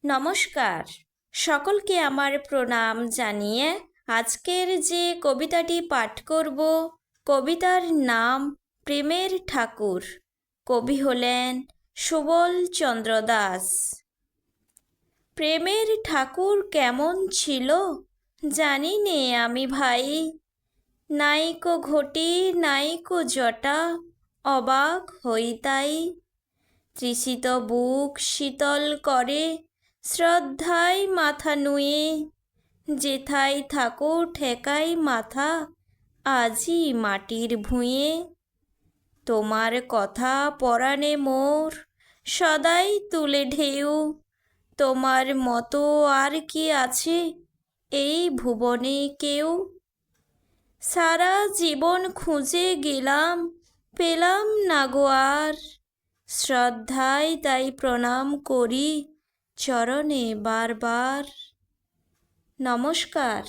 নমস্কার, সকলকে আমার প্রণাম জানিয়ে আজকের যে কবিতাটি পাঠ করব, কবিতার নাম প্রেমের ঠাকুর। কবি হলেন সুবল চন্দ্র দাস। প্রেমের ঠাকুর কেমন ছিল জানি নে আমি ভাই, নাইকো ঘটি নাইকো জটা, অবাক হই তাই। তৃষিত বুক শীতল করে শ্রদ্ধায় মাথা নুয়ে, যেথায় থাকো ঠেকাই মাথা আজি মাটির ভুঁয়ে। তোমার কথা পরাণে মোর সদাই তুলে ঢেউ, তোমার মতো আর কি আছে এই ভুবনে কেউ। সারা জীবন খুঁজে গেলাম পেলাম না গো আর, শ্রদ্ধায় তাই প্রণাম করি চরণে বারবার। নমস্কার।